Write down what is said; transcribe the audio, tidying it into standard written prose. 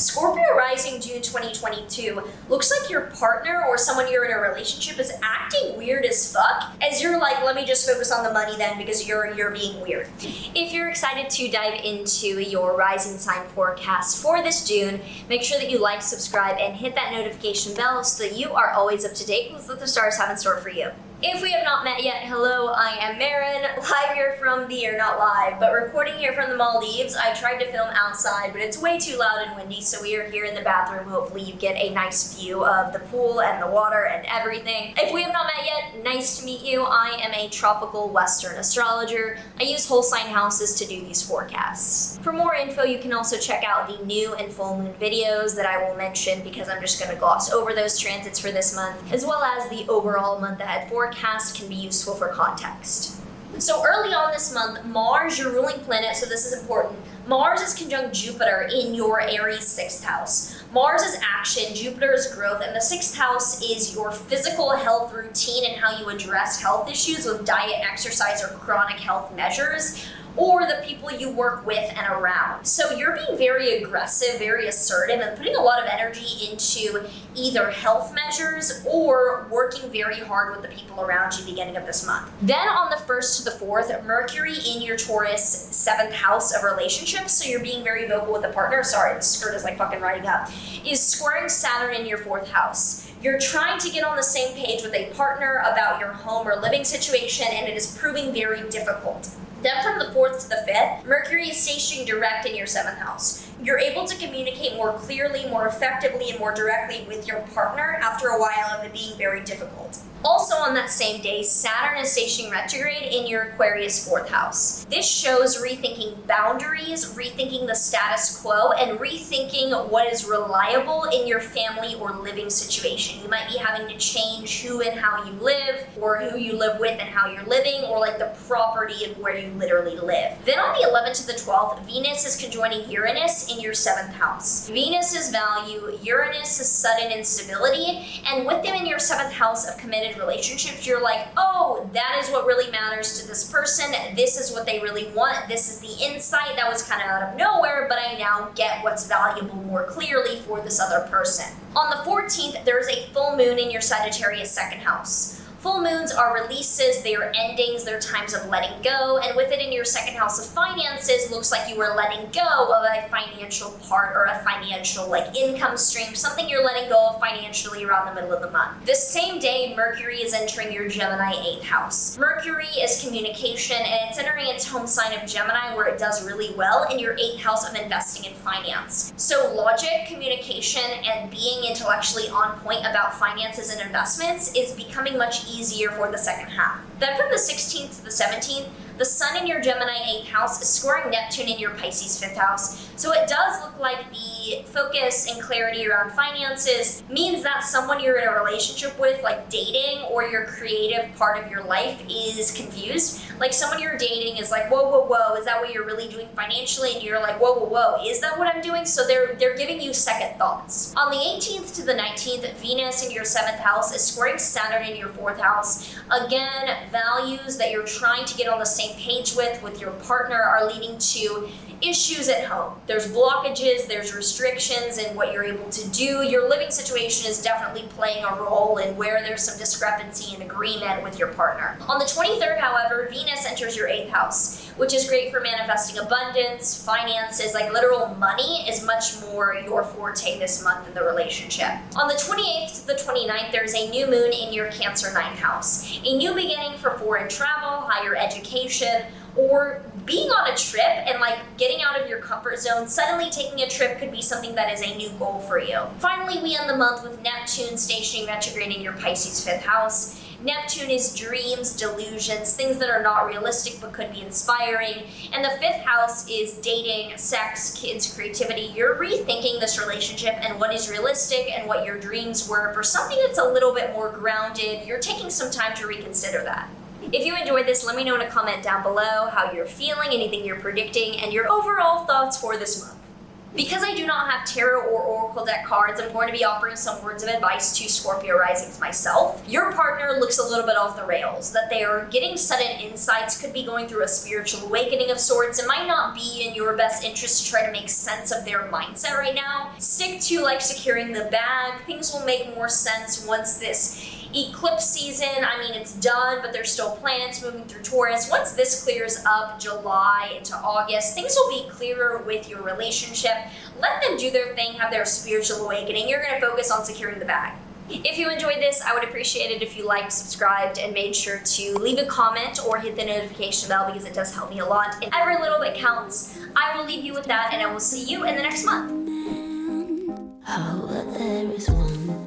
Scorpio Rising June 2022 looks like your partner or someone you're in a relationship is acting weird as fuck, as you're like, let me just focus on the money then because you're being weird. If you're excited to dive into your rising sign forecast for this June, make sure that you like, subscribe, and hit that notification bell so that you are always up to date with what the stars have in store for you. If we have not met yet, hello, I am Maren, live here from not live, but recording here from the Maldives. I tried to film outside, but it's way too loud and windy, so we are here in the bathroom. Hopefully you get a nice view of the pool and the water and everything. If we have not met yet, nice to meet you. I am a tropical Western astrologer. I use whole sign houses to do these forecasts. For more info, you can also check out the new and full moon videos that I will mention because I'm just going to gloss over those transits for this month, as well as the overall month ahead forecast can be useful for context. So early on this month, Mars, your ruling planet, so this is important, Mars is conjunct Jupiter in your Aries 6th house. Mars is action, Jupiter is growth, and the 6th house is your physical health routine and how you address health issues with diet, exercise, or chronic health measures, or the people you work with and around. So you're being very aggressive, very assertive, and putting a lot of energy into either health measures or working very hard with the people around you beginning of this month. Then on the 1st to the 4th, Mercury in your Taurus 7th house of relationships, so you're being very vocal with a partner, sorry, the skirt is like fucking riding up, is squaring Saturn in your 4th house. You're trying to get on the same page with a partner about your home or living situation, and it is proving very difficult. Then from the 4th to the 5th, Mercury is stationing direct in your 7th house. You're able to communicate more clearly, more effectively, and more directly with your partner after a while of it being very difficult. Also on that same day, Saturn is stationing retrograde in your Aquarius 4th house. This shows rethinking boundaries, rethinking the status quo, and rethinking what is reliable in your family or living situation. You might be having to change who and how you live, or who you live with and how you're living, or like the property of where you literally live. Then on the 11th to the 12th, Venus is conjoining Uranus in your 7th house. Venus is value, Uranus is sudden instability, and with them in your 7th house of committed relationships, you're like, oh, that is what really matters to this person. This is what they really want. This is the insight that was kind of out of nowhere, but I now get what's valuable more clearly for this other person. On the 14th, there's a full moon in your Sagittarius 2nd house. Full moons are releases, they are endings, they're times of letting go, and with it in your 2nd house of finances, looks like you are letting go of a financial part or a financial income stream, something you're letting go of financially around the middle of the month. This same day, Mercury is entering your Gemini 8th house. Mercury is communication, and it's entering its home sign of Gemini where it does really well in your 8th house of investing in finance. So logic, communication, and being intellectually on point about finances and investments is becoming much easier for the second half. Then from the 16th to the 17th, the Sun in your Gemini 8th house is squaring Neptune in your Pisces 5th house. So it does look like the focus and clarity around finances means that someone you're in a relationship with, like dating or your creative part of your life, is confused. Like someone you're dating is like, whoa, whoa, whoa, is that what you're really doing financially? And you're like, whoa, whoa, whoa, is that what I'm doing? So they're giving you second thoughts. On the 18th to the 19th, Venus in your 7th house is squaring Saturn in your 4th house. Again, values that you're trying to get on the same page with your partner are leading to issues at home. There's blockages, there's restrictions in what you're able to do. Your living situation is definitely playing a role in where there's some discrepancy in agreement with your partner. On the 23rd, however, Venus enters your 8th house, which is great for manifesting abundance, finances, like literal money is much more your forte this month in the relationship. On the 28th to the 29th, there's a new moon in your Cancer 9th house. A new beginning for foreign travel, higher education, or being on a trip and getting out of your comfort zone. Suddenly taking a trip could be something that is a new goal for you. Finally, we end the month with Neptune stationing retrograde in your Pisces 5th house. Neptune is dreams, delusions, things that are not realistic but could be inspiring. And the 5th house is dating, sex, kids, creativity. You're rethinking this relationship and what is realistic and what your dreams were for something that's a little bit more grounded. You're taking some time to reconsider that. If you enjoyed this, let me know in a comment down below how you're feeling, anything you're predicting, and your overall thoughts for this month. Because I do not have tarot or oracle Oracle deck cards, I'm going to be offering some words of advice to Scorpio Risings myself. Your partner looks a little bit off the rails, that they are getting sudden insights, could be going through a spiritual awakening of sorts. It might not be in your best interest to try to make sense of their mindset right now. Stick to like securing the bag. Things will make more sense once this eclipse season, I mean, it's done, but there's still planets moving through Taurus. Once this clears up, July into August, things will be clearer with your relationship. Let them do their thing, have their spiritual awakening. You're going to focus on securing the bag. If you enjoyed this, I would appreciate it if you liked, subscribed, and made sure to leave a comment or hit the notification bell because it does help me a lot. And every little bit counts. I will leave you with that, and I will see you in the next month. How there is one